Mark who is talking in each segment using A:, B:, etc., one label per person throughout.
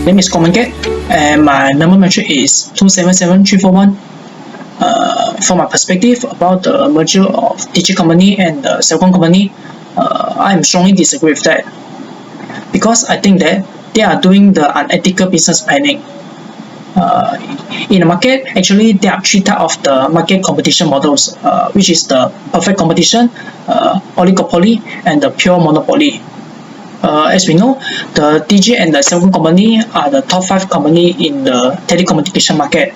A: name is Kok Mun Keat, and my number matrix is 277341. From my perspective about the merger of Digi company and the Celcom company, I am strongly disagree with that, because I think that they are doing the unethical business planning. In the market, actually there are three types of the market competition models, which is the perfect competition, oligopoly, and the pure monopoly. As we know, the Digi and the Celcom company are the top 5 company in the telecommunication market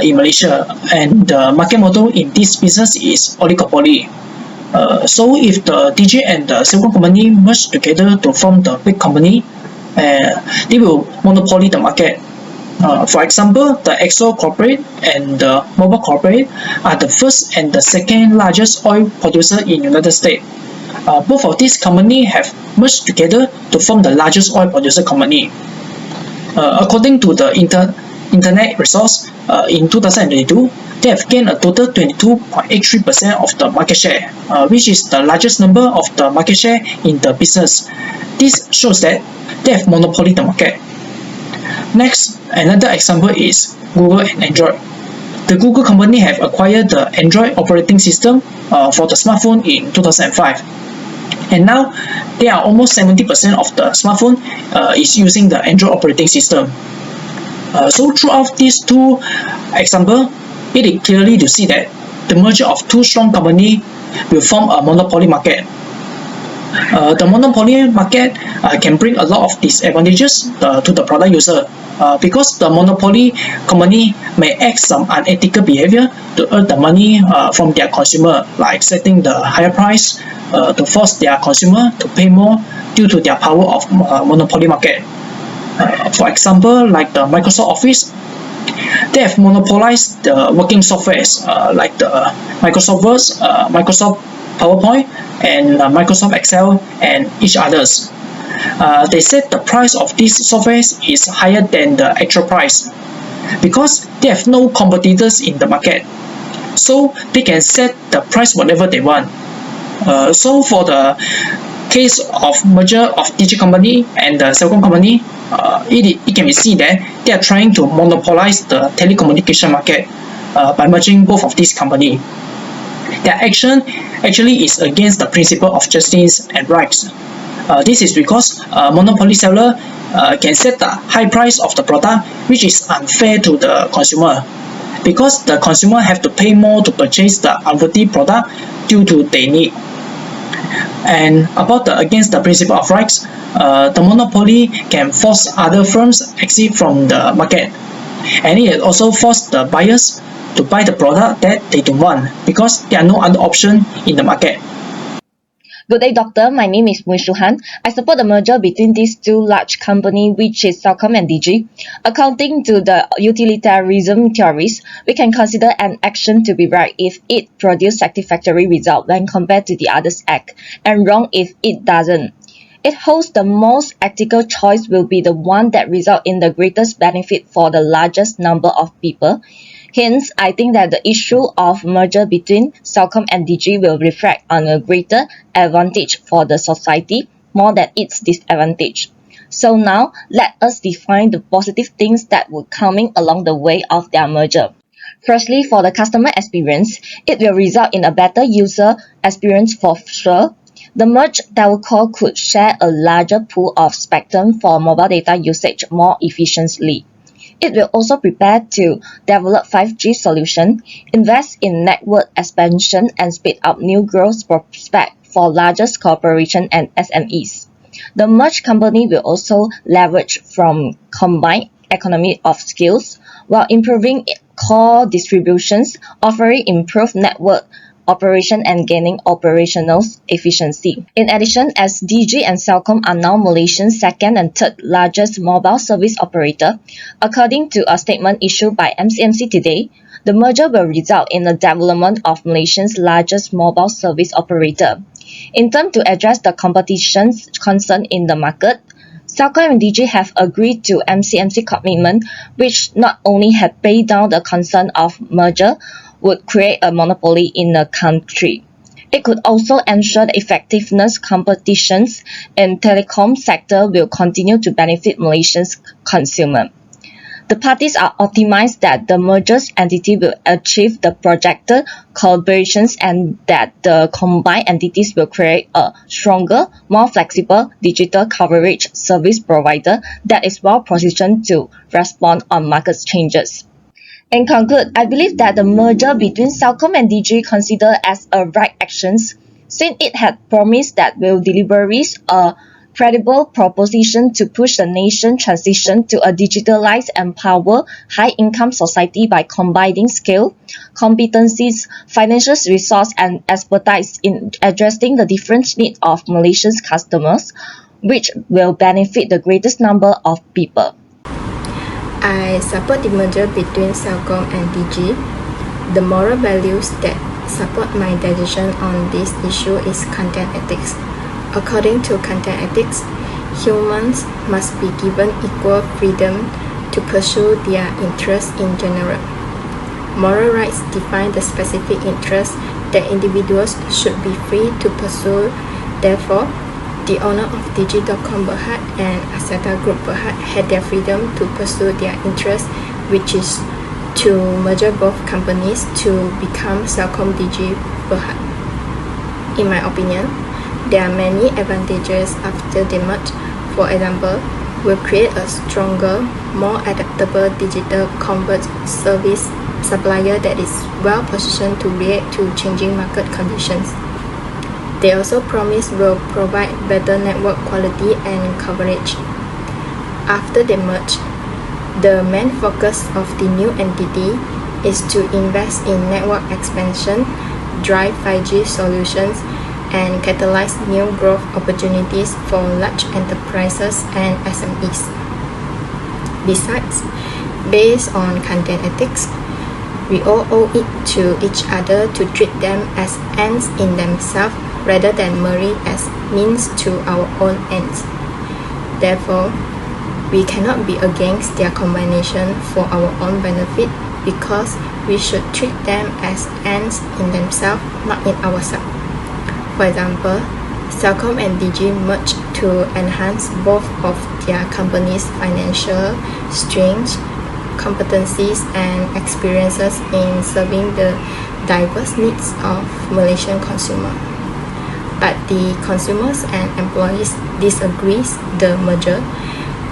A: in Malaysia, and the market model in this business is oligopoly. So if the Digi and the Celcom company merge together to form the big company, they will monopoly the market. For example, the XO Corporate and the Mobile Corporate are the first and the second largest oil producer in United States. Both of these companies have merged together to form the largest oil producer company. According to the internet resource, in 2022, they have gained a total 22.83% of the market share, which is the largest number of the market share in the business. This shows that they have monopoly the market. Next, another example is Google and Android. The Google company have acquired the Android operating system for the smartphone in 2005. And now, they are almost 70% of the smartphone is using the Android operating system. So throughout these two examples, it is clearly to see that the merger of two strong companies will form a monopoly market. The monopoly market can bring a lot of disadvantages to the product user, because the monopoly company may act some unethical behavior to earn the money from their consumer, like setting the higher price to force their consumer to pay more due to their power of monopoly market. For example, like the Microsoft Office, they have monopolized the working softwares like the Microsoft Word, Microsoft PowerPoint, and Microsoft Excel, and each others. They said the price of these softwares is higher than the actual price, because they have no competitors in the market, so they can set the price whatever they want. So for the case of merger of Digi company and the Celcom company, it can be seen that they are trying to monopolize the telecommunication market by merging both of these companies. Their action actually is against the principle of justice and rights. This is because monopoly seller can set the high price of the product, which is unfair to the consumer, because the consumer have to pay more to purchase the unworthy product due to their need. And about the against the principle of rights, the monopoly can force other firms exit from the market, and it also force the buyers to buy the product that they don't want, because there are no other option in the market.
B: Good day, Doctor. My name is Mooi Shu Han. I support the merger between these two large companies, which is Celcom and Digi. According to the utilitarianism theories, we can consider an action to be right if it produces satisfactory result when compared to the others act, and wrong if it doesn't. It holds the most ethical choice will be the one that results in the greatest benefit for the largest number of people. Hence, I think that the issue of merger between Celcom and Digi will reflect on a greater advantage for the society more than its disadvantage. So now, let us define the positive things that would coming along the way of their merger. Firstly, for the customer experience, it will result in a better user experience for sure. The merged telco could share a larger pool of spectrum for mobile data usage more efficiently. It will also prepare to develop 5G solution, invest in network expansion, and speed up new growth prospects for largest corporations and SMEs. The merged company will also leverage from combined economy of skills while improving core distributions, offering improved network operation and gaining operational efficiency. In addition, as Digi and Celcom are now Malaysia's second and third largest mobile service operator, according to a statement issued by MCMC today, the merger will result in the development of Malaysia's largest mobile service operator. In terms to address the competition concern in the market, Celcom and Digi have agreed to MCMC commitment, which not only have paid down the concern of merger, would create a monopoly in the country. It could also ensure the effectiveness competitions in telecom sector will continue to benefit Malaysia's consumer. The parties are optimised that the merged entity will achieve the projected collaborations and that the combined entities will create a stronger, more flexible digital coverage service provider that is well positioned to respond on market changes. In conclude, I believe that the merger between Celcom and Digi considered as a right actions, since it had promised that will delivers a credible proposition to push the nation transition to a digitalized, empowered, high-income society by combining skill, competencies, financial resource, and expertise in addressing the different needs of Malaysian customers, which will benefit the greatest number of people.
C: I support the merger between Celcom and Digi. The moral values that support my decision on this issue is content ethics. According to content ethics, humans must be given equal freedom to pursue their interests in general. Moral rights define the specific interests that individuals should be free to pursue. Therefore, the owner of Digi.com Berhad and Axiata Group Berhad had their freedom to pursue their interests, which is to merge both companies to become Celcom-Digi Berhad. In my opinion, there are many advantages after they merge. For example, will create a stronger, more adaptable digital converged service supplier that is well positioned to react to changing market conditions. They also promise will provide better network quality and coverage. After they merge, the main focus of the new entity is to invest in network expansion, drive 5G solutions, and catalyze new growth opportunities for large enterprises and SMEs. Besides, based on content ethics, we all owe it to each other to treat them as ends in themselves rather than merely as means to our own ends. Therefore, we cannot be against their combination for our own benefit because we should treat them as ends in themselves, not in ourselves. For example, Celcom and Digi merged to enhance both of their companies' financial strengths, competencies, and experiences in serving the diverse needs of Malaysian consumers. But the consumers and employees disagrees the merger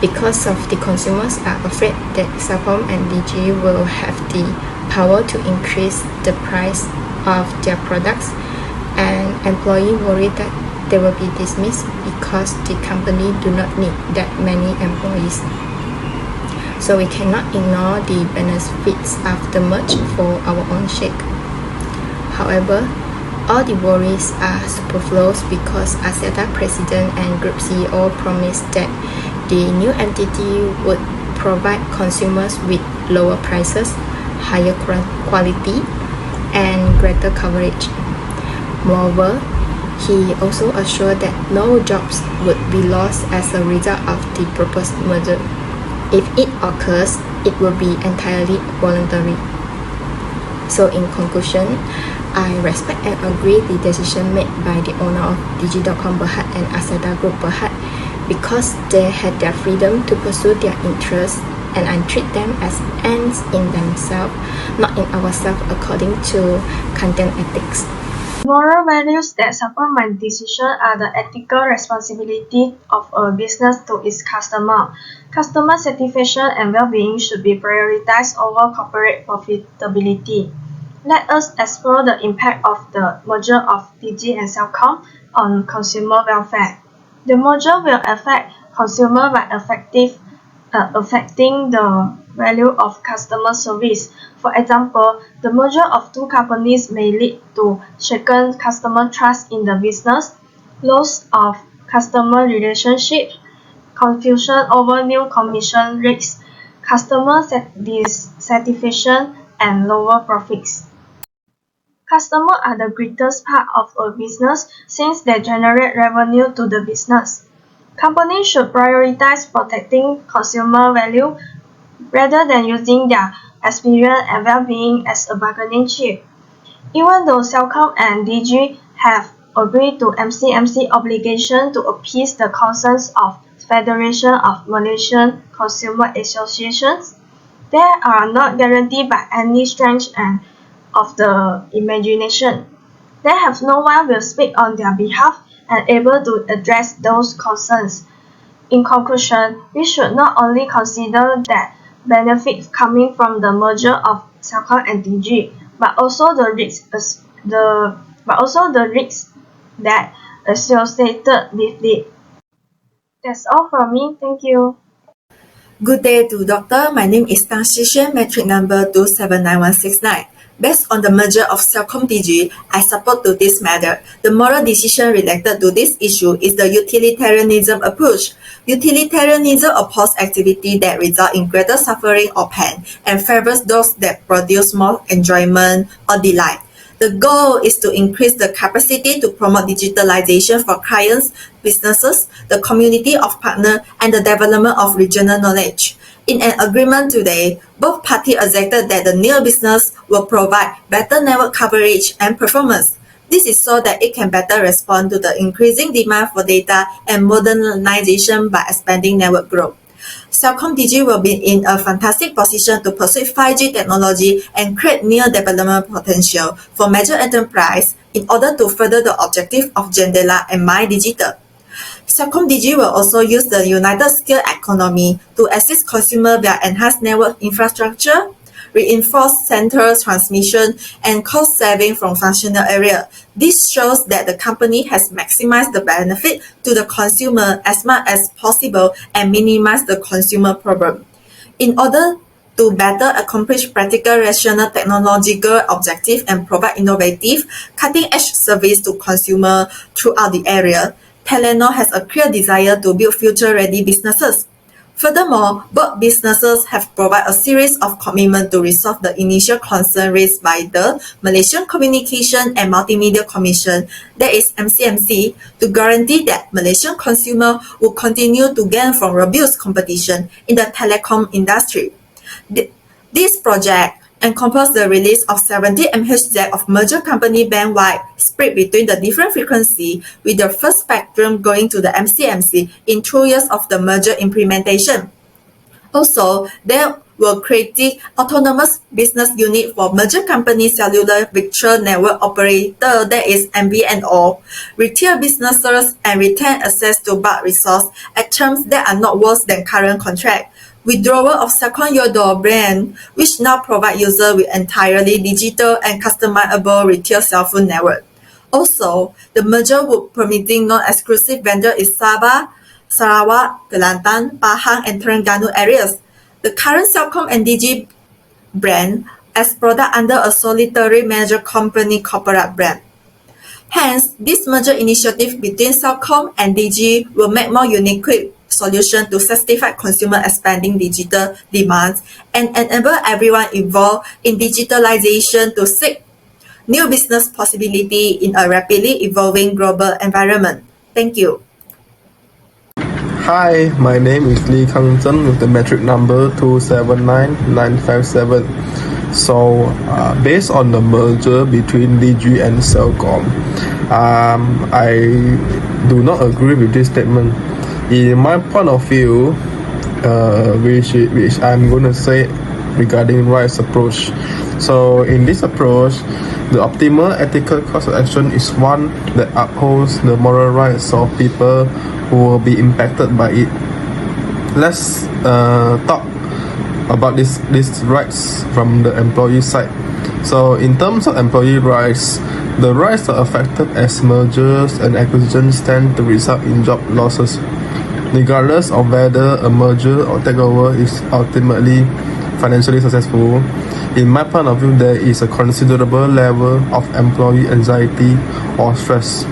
C: because of the consumers are afraid that Celcom and Digi will have the power to increase the price of their products, and employees worry that they will be dismissed because the company do not need that many employees. So we cannot ignore the benefits of the merge for our own sake. However, all the worries are superfluous because Axiata President and Group CEO promised that the new entity would provide consumers with lower prices, higher quality, and greater coverage. Moreover, he also assured that no jobs would be lost as a result of the proposed merger. If it occurs, it will be entirely voluntary. So in conclusion, I respect and agree the decision made by the owner of Digi.com Berhad and Axiata Group Berhad because they had their freedom to pursue their interests, and I treat them as ends in themselves, not in ourselves according to content ethics.
D: Moral values that support my decision are the ethical responsibility of a business to its customer. Customer satisfaction and well-being should be prioritized over corporate profitability. Let us explore the impact of the merger of Digi and Celcom on consumer welfare. The merger will affect consumer by affecting the value of customer service. For example, the merger of two companies may lead to shaken customer trust in the business, loss of customer relationship, confusion over new commission rates, customer dissatisfaction, and lower profits. Customers are the greatest part of a business since they generate revenue to the business. Companies should prioritize protecting consumer value rather than using their experience and well-being as a bargaining chip. Even though Celcom and Digi have agreed to MCMC obligation to appease the concerns of Federation of Malaysian Consumer Associations. They are not guaranteed by any strength and of the imagination. They have no one will speak on their behalf and able to address those concerns. In conclusion, we should not only consider that benefits coming from the merger of Celcom and Digi, but also the risks that associated with it. That's all from me. Thank you.
E: Good day to Doctor. My name is Thang See Shuen, metric number 279169. Based on the merger of Celcom-Digi, I support to this matter. The moral decision related to this issue is the utilitarianism approach. Utilitarianism opposes activity that result in greater suffering or pain and favors those that produce more enjoyment or delight. The goal is to increase the capacity to promote digitalization for clients, businesses, the community of partners, and the development of regional knowledge. In an agreement today, both parties accepted that the new business will provide better network coverage and performance. This is so that it can better respond to the increasing demand for data and modernization by expanding network growth. Celcom-Digi will be in a fantastic position to pursue 5G technology and create new development potential for major enterprise in order to further the objective of Jendela and My Digital. Celcom-Digi will also use the United Scale Economy to assist consumers via enhanced network infrastructure, reinforced central transmission, and cost saving from functional area. This shows that the company has maximized the benefit to the consumer as much as possible and minimize the consumer problem. In order to better accomplish practical rational technological objective and provide innovative, cutting-edge service to consumer throughout the area, Telenor has a clear desire to build future-ready businesses. Furthermore, both businesses have provided a series of commitments to resolve the initial concern raised by the Malaysian Communication and Multimedia Commission, that is MCMC, to guarantee that Malaysian consumers will continue to gain from robust competition in the telecom industry. This project encompasses the release of 70 MHz of merger company band-wide split between the different frequency, with the first spectrum going to the MCMC in 2 years of the merger implementation. Also, there will create autonomous business unit for merger company cellular virtual network operator, that is MVNO, retail businesses, and retain access to bulk resource at terms that are not worse than current contract. Withdrawal of Celcom Yodo brand, which now provide users with entirely digital and customizable retail cell phone network. Also, the merger would permitting non-exclusive vendor in Sabah, Sarawak, Kelantan, Pahang, and Terengganu areas. The current Celcom and Digi brand as product under a solitary major company corporate brand. Hence, this merger initiative between Celcom and Digi will make more unique solution to satisfy consumer expanding digital demands and enable everyone involved in digitalization to seek new business possibility in a rapidly evolving global environment. Thank you.
F: Hi, my name is Kang Zheng with the metric number 279957. So, based on the merger between Digi and Celcom, I do not agree with this statement. In my point of view, which I'm going to say regarding rights approach. So, in this approach, the optimal ethical course of action is one that upholds the moral rights of people who will be impacted by it. Let's talk about these rights from the employee side. So in terms of employee rights, the rights are affected as mergers and acquisitions tend to result in job losses. Regardless of whether a merger or takeover is ultimately financially successful, in my point of view, there is a considerable level of employee anxiety or stress.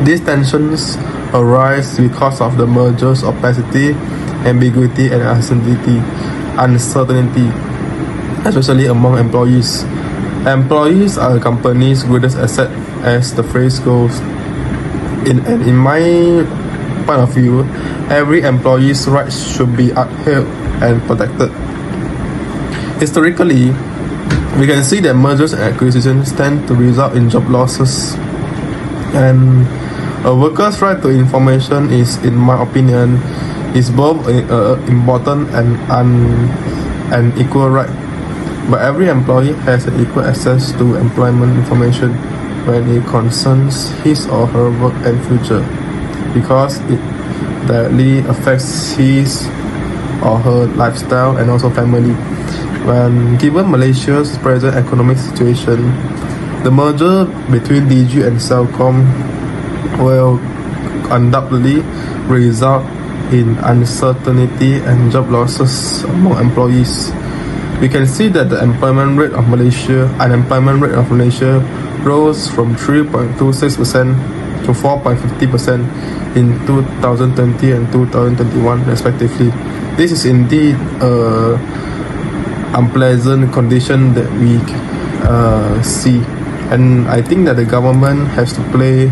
F: These tensions arise because of the merger's opacity, ambiguity, and uncertainty, especially among employees. Employees are a company's greatest asset, as the phrase goes. In my point of view, every employee's rights should be upheld and protected. Historically, we can see that mergers and acquisitions tend to result in job losses. And a worker's right to information is, in my opinion, is both important and an equal right. But every employee has equal access to employment information when it concerns his or her work and future, because it directly affects his or her lifestyle and also family. When given Malaysia's present economic situation, the merger between Digi and Celcom will undoubtedly result in uncertainty and job losses among employees. We can see that the unemployment rate of Malaysia rose from 3.26% to 4.50% in 2020 and 2021 respectively. This is indeed a unpleasant condition that we see, and I think that the government has to play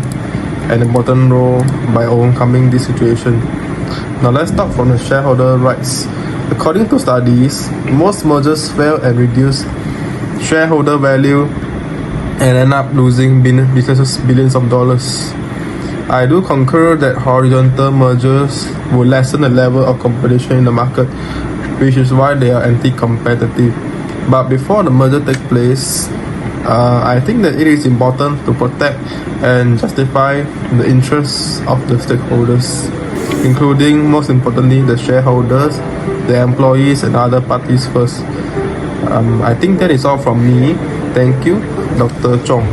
F: an important role by overcoming this situation. Now let's talk from the shareholder rights. According to studies, most mergers fail and reduce shareholder value and end up losing businesses billions of dollars. I do concur that horizontal mergers will lessen the level of competition in the market, which is why they are anti-competitive. But before the merger takes place, I think that it is important to protect and justify the interests of the stakeholders, including, most importantly, the shareholders, the employees, and other parties first. I think that is all from me. Thank you, Dr. Chong.